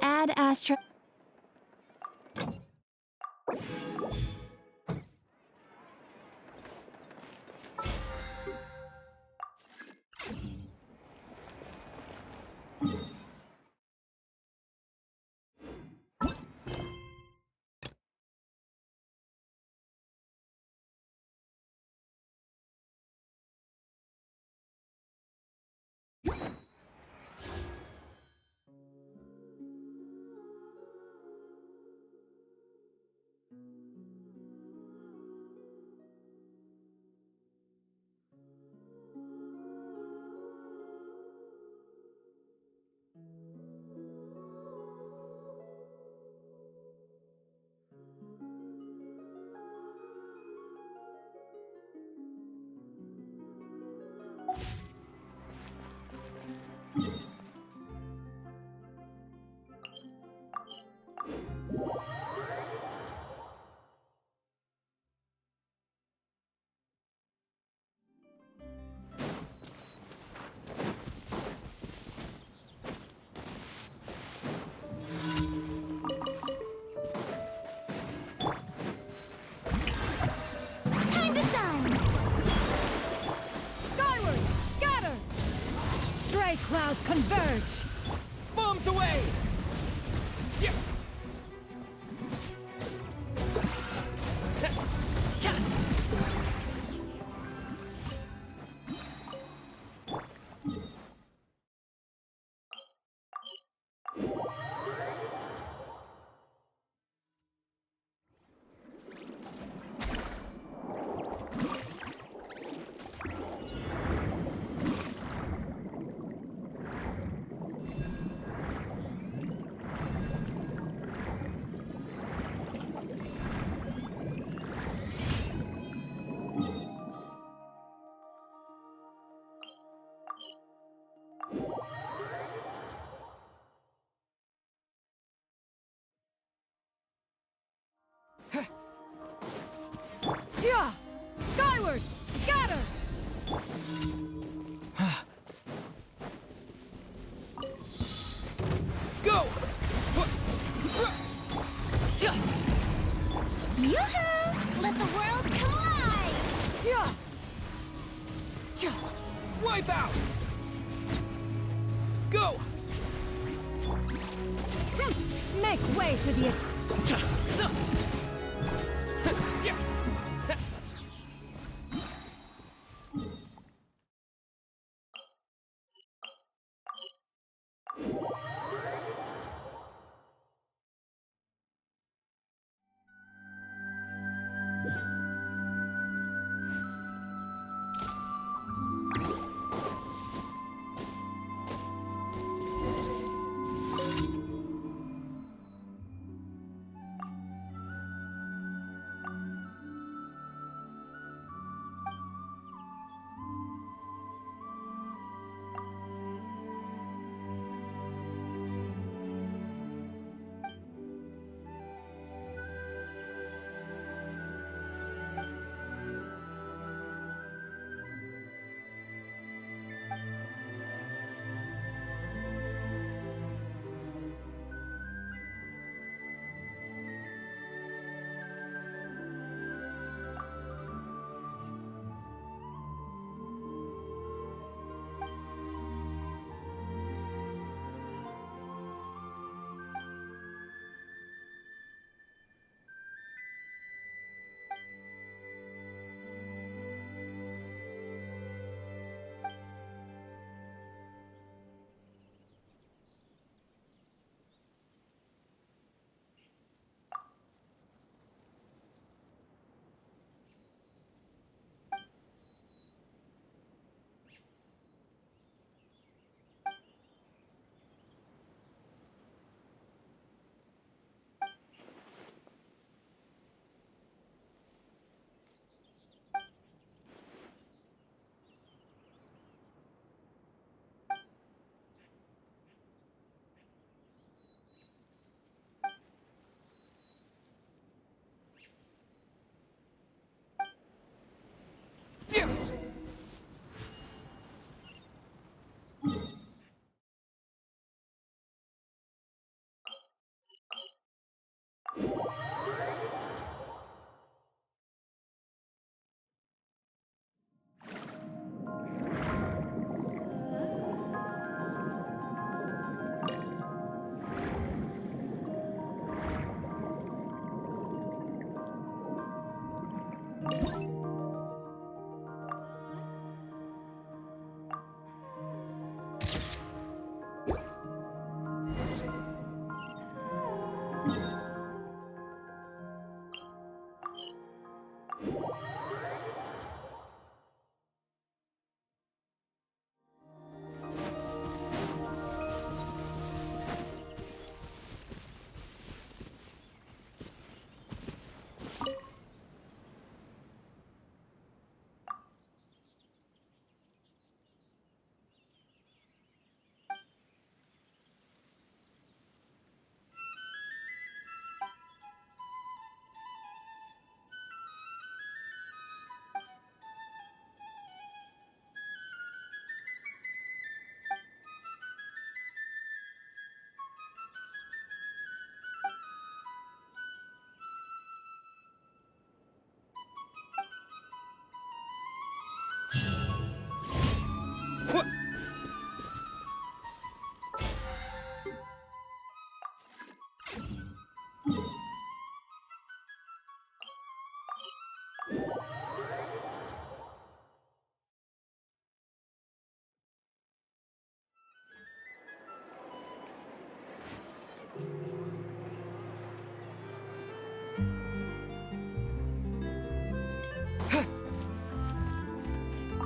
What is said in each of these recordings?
Add astro... Time to shine! Skyward! Scatter! Stray clouds converge! Bombs away! Yeah. Yeah! Skyward! Scatter! Go! Yoo-hoo! Let the world come alive! Yeah! Wipe out! Go! Make way for the...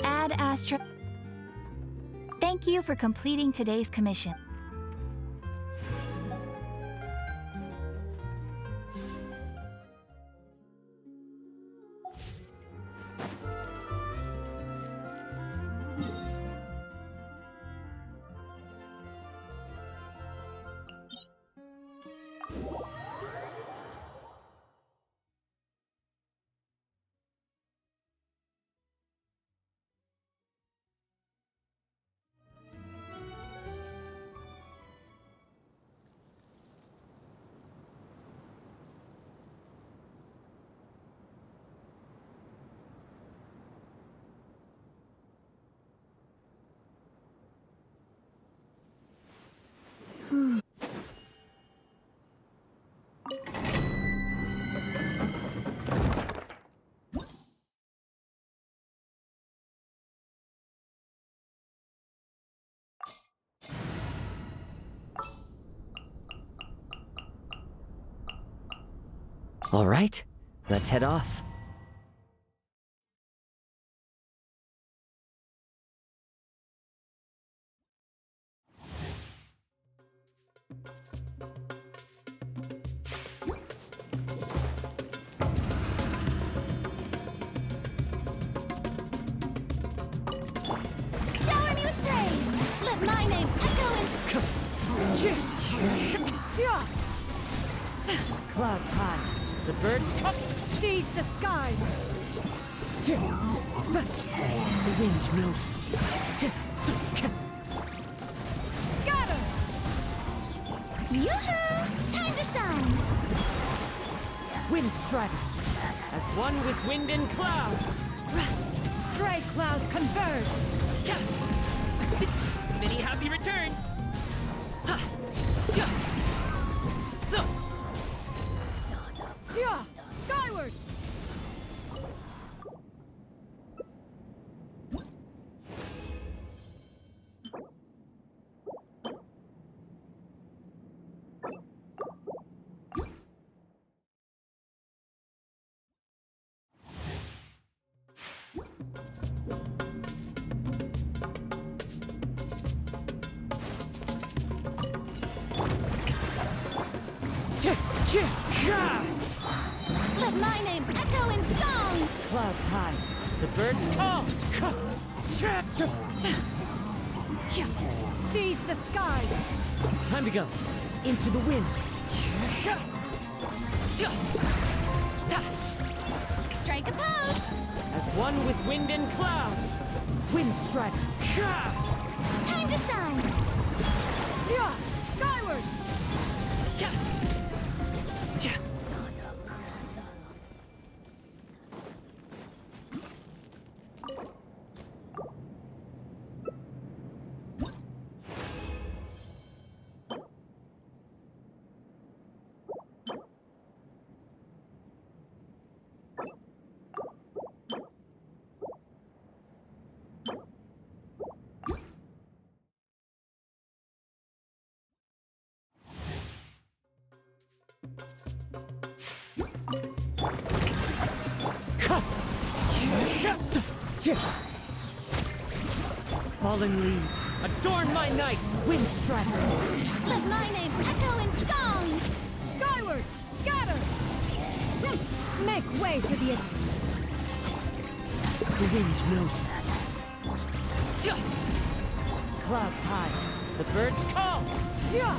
Ad Astra. Thank you for completing today's commission. All right, let's head off. Shower me with praise. Let my name echo in. Clouds high, the birds come. Seize the skies! The wind knows me. Scatter! Yoo-hoo! Time to shine. Wind strider, as one with wind and cloud. Stray clouds converge! Many happy returns! Yeah! Skyward! Let my name echo in song. Clouds high, the birds call. Seize the skies! Time to go. Into the wind. Strike a pose. As one with wind and cloud. Wind strider. Time to shine. Yeah! Skyward! Fallen leaves, adorn my night. Wind strider. Let my name echo in song. Skyward! Scatter! Make way for the... The wind knows me. Clouds high, the birds call. Yeah!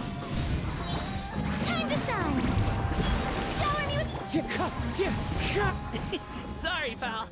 Time to shine. Shower me with. Sorry, pal.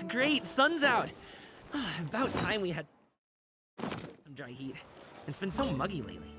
Great, sun's out. About time we had some dry heat. It's been so muggy lately.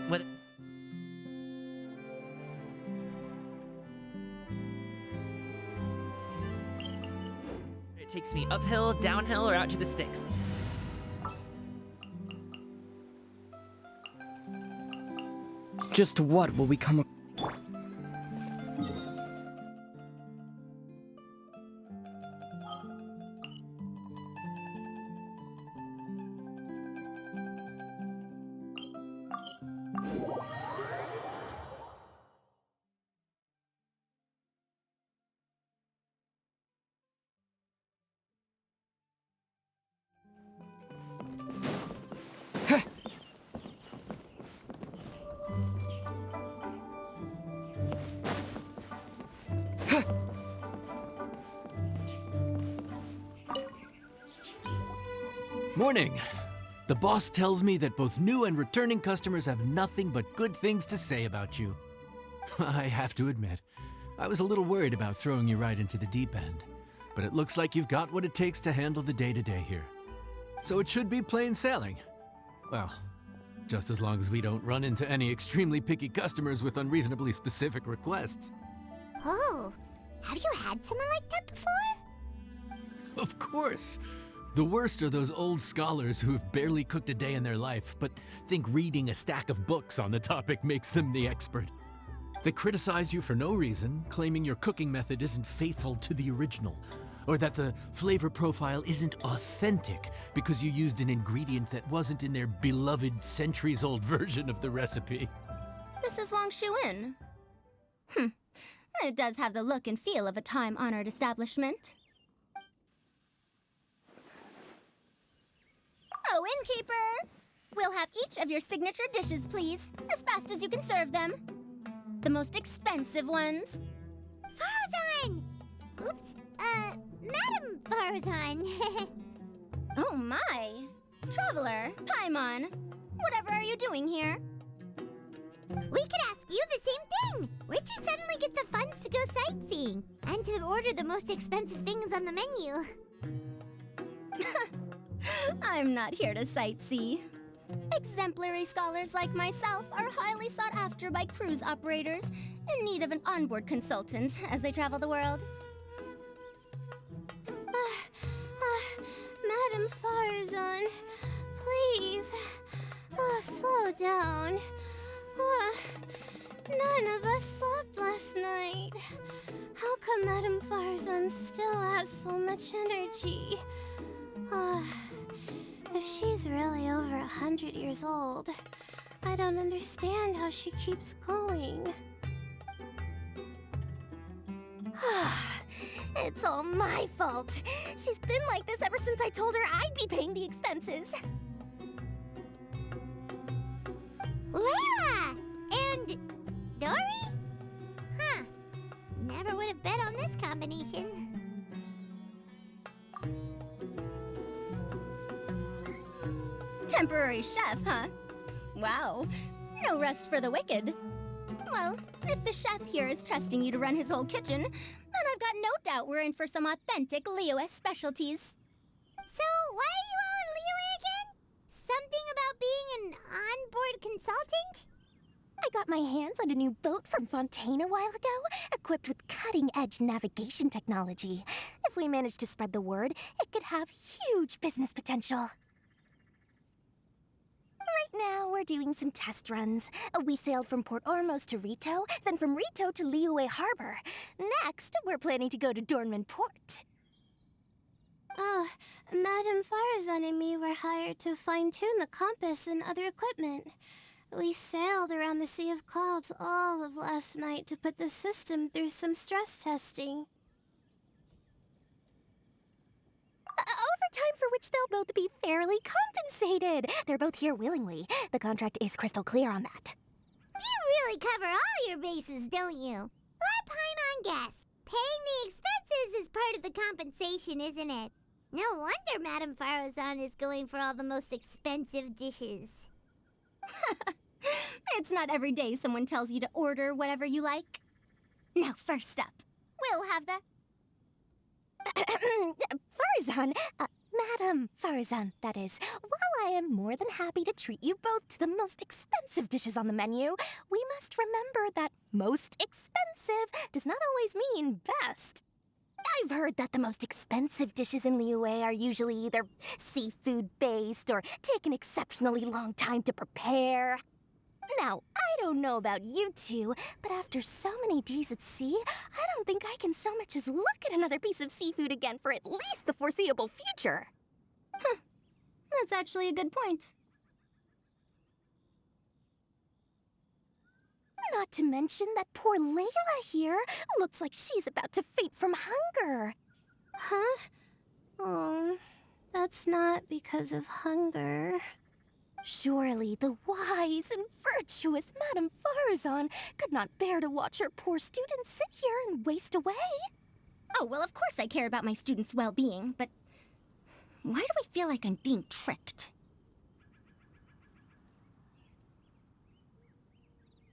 What? It takes me uphill, downhill, or out to the sticks. Just what will we come? Morning. The boss tells me that both new and returning customers have nothing but good things to say about you. I have to admit, I was a little worried about throwing you right into the deep end, but it looks like you've got what it takes to handle the day-to-day here. so it should be plain sailing. Well, just as long as we don't run into any extremely picky customers with unreasonably specific requests. Oh, have you had someone like that before? Of course! The worst are those old scholars who have barely cooked a day in their life, but think reading a stack of books on the topic makes them the expert. They criticize you for no reason, claiming your cooking method isn't faithful to the original, or that the flavor profile isn't authentic because you used an ingredient that wasn't in their beloved centuries-old version of the recipe. This is Wang Shuin. It does have the look and feel of a time-honored establishment. Oh, innkeeper! We'll have each of your signature dishes, please, as fast as you can serve them. The most expensive ones. Farazan! Oops, Madam Farazan. Oh my! Traveler, Paimon, whatever are you doing here? We could ask you the same thing. Where'd you suddenly get the funds to go sightseeing? And to order the most expensive things on the menu? I'm not here to sightsee. Exemplary scholars like myself are highly sought after by cruise operators in need of an onboard consultant as they travel the world. Madam Farazan, please, slow down. None of us slept last night. How come Madam Farazan still has so much energy? If she's really over 100 years old, I don't understand how she keeps going. It's all my fault. She's been like this ever since I told her I'd be paying the expenses. Layla! And Dory? Huh. Never would have bet on this combination. Temporary chef, huh? Wow. No rest for the wicked. Well, if the chef here is trusting you to run his whole kitchen, then I've got no doubt we're in for some authentic Liyue specialties. So, why are you all in Liyue again? Something about being an onboard consultant? I got my hands on a new boat from Fontaine a while ago, equipped with cutting-edge navigation technology. If we manage to spread the word, it could have huge business potential. Right now, we're doing some test runs. We sailed from Port Ormos to Rito, then from Rito to Liyue Harbor. Next, we're planning to go to Dornman Port. Oh, Madam Farazan and me were hired to fine-tune the compass and other equipment. We sailed around the Sea of Clouds all of last night to put the system through some stress testing. Overtime for which they'll both be fairly compensated. They're both here willingly. The contract is crystal clear on that. You really cover all your bases, don't you? Let Paimon guess. Paying the expenses is part of the compensation, isn't it? No wonder Madam Farazan is going for all the most expensive dishes. It's not every day someone tells you to order whatever you like. Now, first up, we'll have the... Farazan, Madam Farazan, that is. While I am more than happy to treat you both to the most expensive dishes on the menu, we must remember that most expensive does not always mean best. I've heard that the most expensive dishes in Liyue are usually either seafood-based or take an exceptionally long time to prepare. Now, I don't know about you two, but after so many days at sea, I don't think I can so much as look at another piece of seafood again for at least the foreseeable future. Huh. That's actually a good point. Not to mention that poor Layla here looks like she's about to faint from hunger. Huh? Oh, that's not because of hunger. Surely the wise and virtuous Madame Farazan could not bear to watch her poor students sit here and waste away. Oh, well, of course I care about my students' well-being, but why do I feel like I'm being tricked?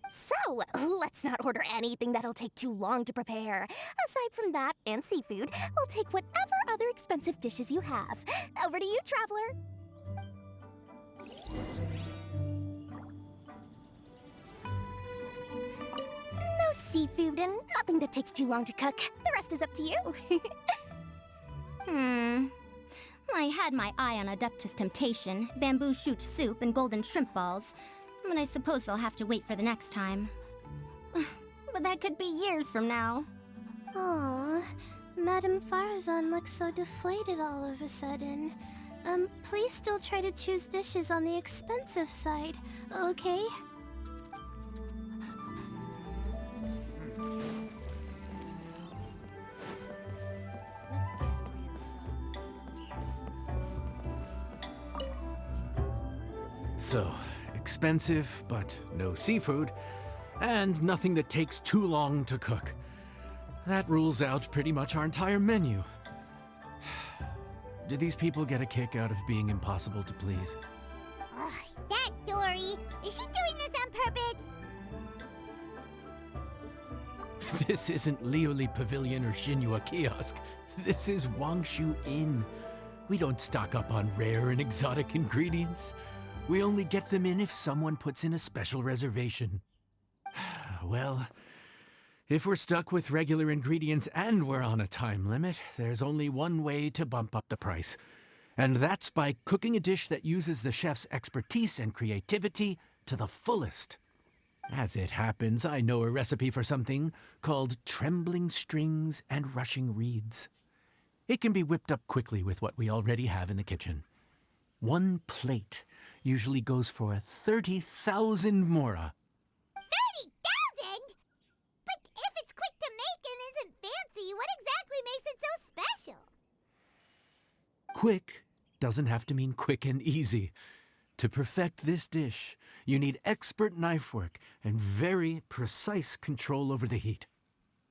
So, let's not order anything that'll take too long to prepare. Aside from that and seafood, we'll take whatever other expensive dishes you have. Over to you, Traveler. No seafood and nothing that takes too long to cook. The rest is up to you. I had my eye on Adeptus Temptation, bamboo shoot soup, and golden shrimp balls. But I suppose they'll have to wait for the next time. But that could be years from now. Aw, Madame Farazan looks so deflated all of a sudden. Please still try to choose dishes on the expensive side, okay? So, expensive, but no seafood, and nothing that takes too long to cook. That rules out pretty much our entire menu. Do these people get a kick out of being impossible to please? Ugh, that Dory! Is she doing this on purpose? This isn't Lioli Pavilion or Shinua Kiosk. This is Wangshu Inn. We don't stock up on rare and exotic ingredients. We only get them in if someone puts in a special reservation. Well, if we're stuck with regular ingredients and we're on a time limit, there's only one way to bump up the price. And that's by cooking a dish that uses the chef's expertise and creativity to the fullest. As it happens, I know a recipe for something called trembling strings and rushing reeds. It can be whipped up quickly with what we already have in the kitchen. One plate usually goes for 30,000 mora. 30,000? But if it's quick to make and isn't fancy, what exactly makes it so special? Quick doesn't have to mean quick and easy. To perfect this dish, you need expert knife work and very precise control over the heat.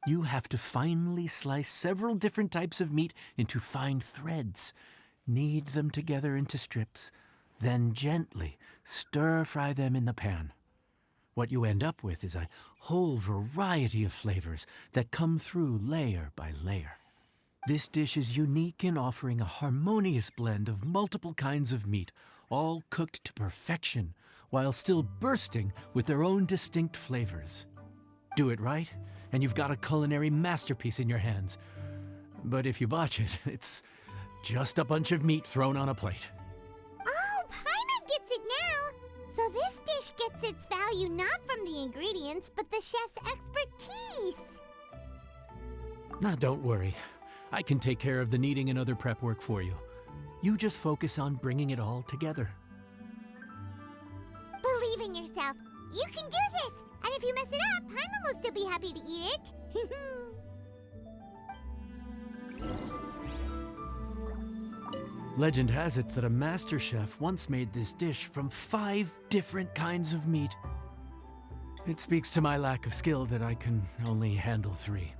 You have to finely slice several different types of meat into fine threads, knead them together into strips, then gently stir-fry them in the pan. What you end up with is a whole variety of flavors that come through layer by layer. This dish is unique in offering a harmonious blend of multiple kinds of meat, all cooked to perfection, while still bursting with their own distinct flavors. Do it right, and you've got a culinary masterpiece in your hands. But if you botch it, it's just a bunch of meat thrown on a plate. Oh, Paimon gets it now! So this dish gets its value not from the ingredients, but the chef's expertise! Now, don't worry. I can take care of the kneading and other prep work for you. You just focus on bringing it all together. Believe in yourself. You can do this! And if you mess it up, Paimon will still be happy to eat it. Legend has it that a master chef once made this dish from 5 different kinds of meat. It speaks to my lack of skill that I can only handle 3.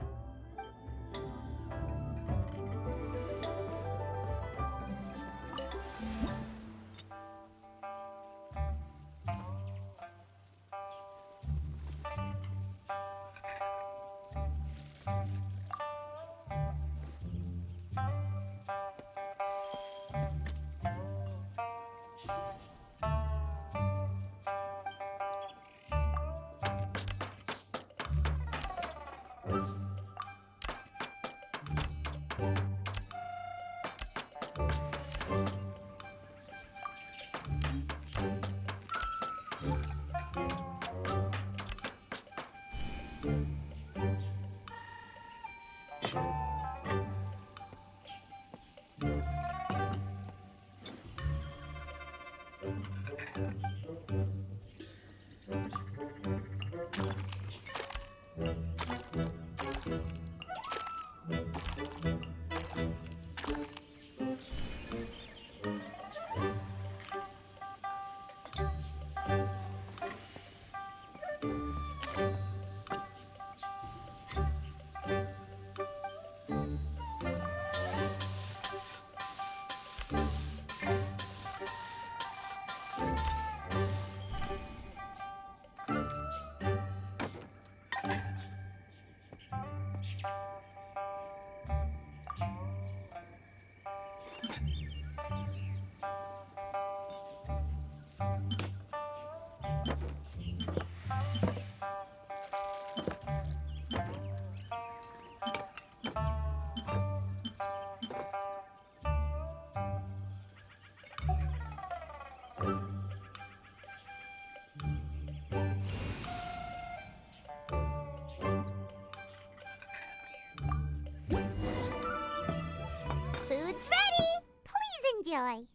enjoy.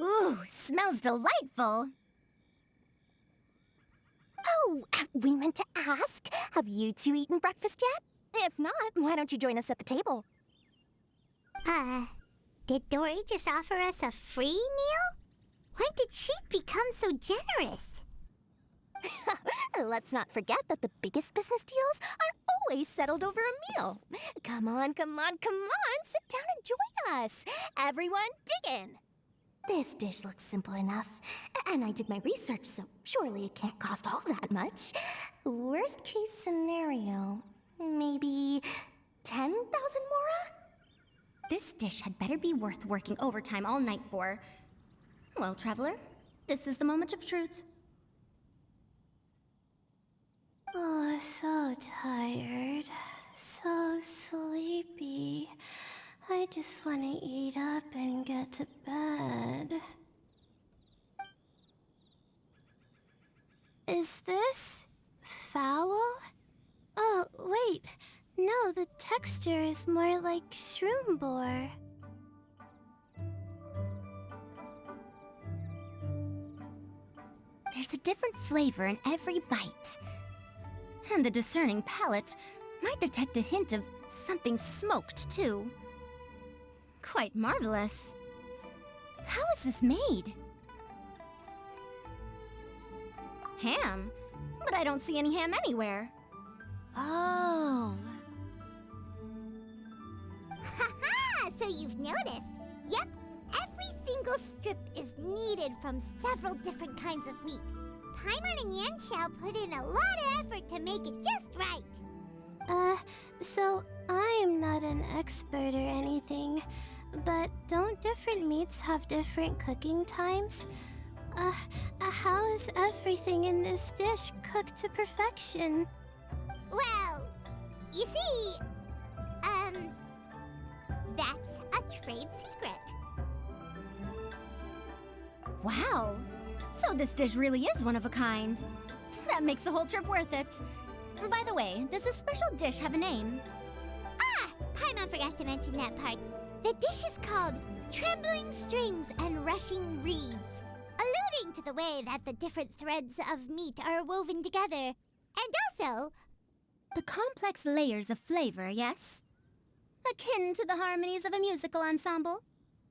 Ooh, smells delightful. Oh, we meant to ask, have you two eaten breakfast yet? If not, why don't you join us at the table? Did Dory just offer us a free meal? When did she become so generous? Let's not forget that the biggest business deals are always settled over a meal. Come on, come on, come on, sit down and join us. Everyone, dig in. This dish looks simple enough, and I did my research, so surely it can't cost all that much. Worst case scenario, maybe 10,000 mora? This dish had better be worth working overtime all night for. Well, traveler, this is the moment of truth. Oh, so tired. So sleepy. I just want to eat up and get to bed. Is this foul? Oh, wait. No, the texture is more like shroom boar. There's a different flavor in every bite. And the discerning palate might detect a hint of something smoked, too. Quite marvelous. How is this made? Ham? But I don't see any ham anywhere. Oh. Haha! So you've noticed. Yep, every single strip is kneaded from several different kinds of meat. Paimon and Yanxiao put in a lot of effort to make it just right. So I'm not an expert or anything, but don't different meats have different cooking times? How is everything in this dish cooked to perfection? Well, you see, that's a trade secret. Wow. So this dish really is one of a kind. That makes the whole trip worth it. By the way, does this special dish have a name? Paimon forgot to mention that part. The dish is called Trembling Strings and Rushing Reeds, alluding to the way that the different threads of meat are woven together. And also, The complex layers of flavor, yes? Akin to the harmonies of a musical ensemble?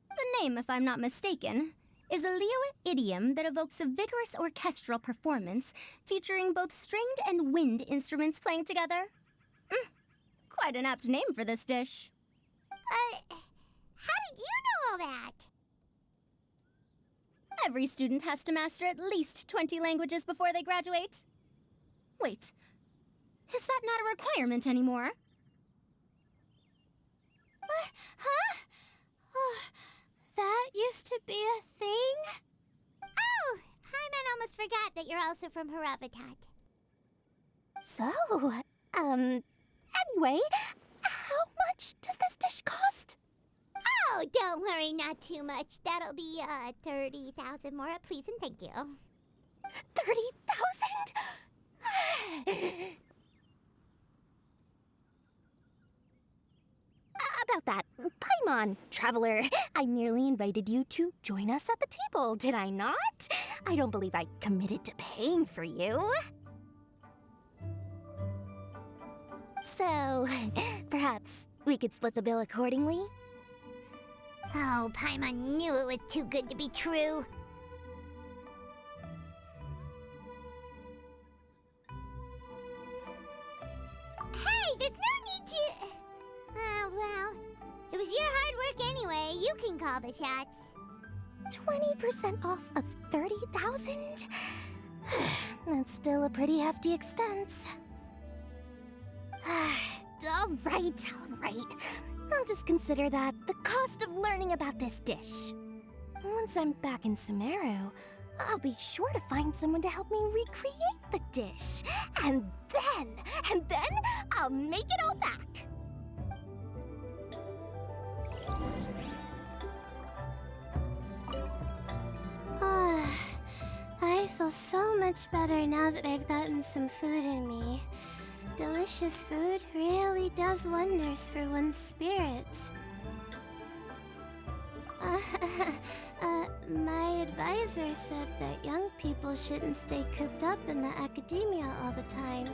The name, if I'm not mistaken, is a Liyue idiom that evokes a vigorous orchestral performance featuring both stringed and wind instruments playing together. Quite an apt name for this dish. how did you know all that? Every student has to master at least 20 languages before they graduate. Wait, is that not a requirement anymore? Huh? That used to be a thing? Oh, Paimon almost forgot that you're also from Haravatat. So, anyway, how much does this dish cost? Oh, don't worry, not too much. That'll be, 30,000 more, please and thank you. 30,000? About that, Paimon, traveler, I merely invited you to join us at the table, did I not? I don't believe I committed to paying for you. So, perhaps we could split the bill accordingly? Oh, Paimon knew it was too good to be true. Hey, there's no need to... well, it was your hard work anyway. You can call the shots. 20% off of 30,000? That's still a pretty hefty expense. All right. I'll just consider that the cost of learning about this dish. Once I'm back in Sumeru, I'll be sure to find someone to help me recreate the dish. And then I'll make it all back. I feel so much better now that I've gotten some food in me. Delicious food really does wonders for one's spirits. My advisor said that young people shouldn't stay cooped up in the academia all the time.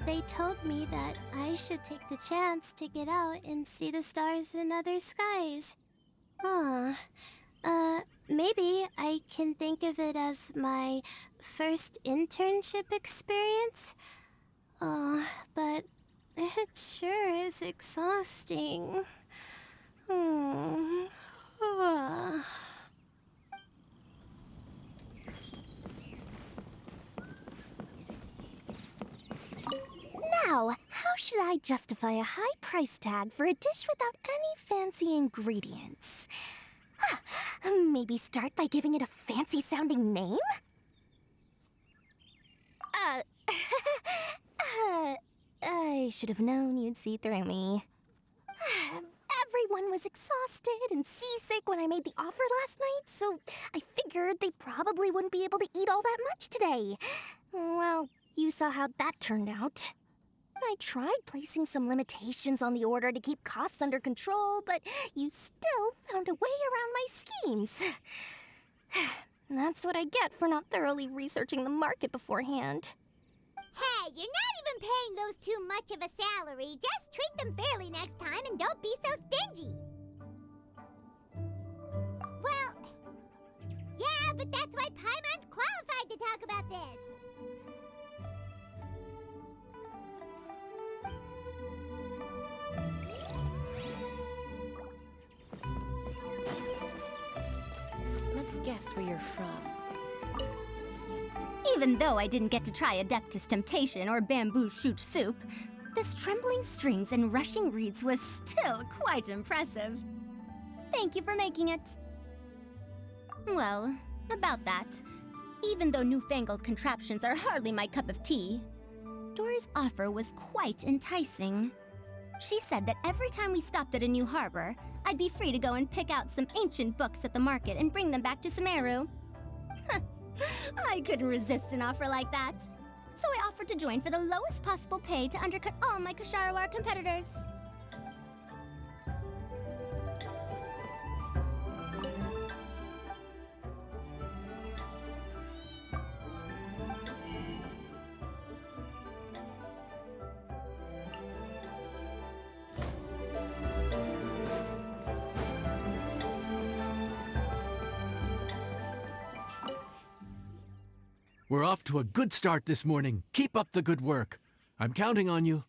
They told me that I should take the chance to get out and see the stars in other skies. Maybe I can think of it as my first internship experience. But it sure is exhausting. Now, how should I justify a high price tag for a dish without any fancy ingredients? Maybe start by giving it a fancy-sounding name? I should have known you'd see through me. Everyone was exhausted and seasick when I made the offer last night, so I figured they probably wouldn't be able to eat all that much today. Well, you saw how that turned out. I tried placing some limitations on the order to keep costs under control, but you still found a way around my schemes. That's what I get for not thoroughly researching the market beforehand. Hey, you're not even paying those too much of a salary. Just treat them fairly next time and don't be so stingy. Well, yeah, but that's why Paimon's qualified to talk about this. Let me guess where you're from. Even though I didn't get to try Adeptus Temptation or Bamboo Shoot Soup, this trembling strings and rushing reeds was still quite impressive. Thank you for making it. Well, about that, even though newfangled contraptions are hardly my cup of tea, Dora's offer was quite enticing. She said that every time we stopped at a new harbor, I'd be free to go and pick out some ancient books at the market and bring them back to Sumeru. I couldn't resist an offer like that. So I offered to join for the lowest possible pay to undercut all my Kasharawar competitors. We're off to a good start this morning. Keep up the good work. I'm counting on you.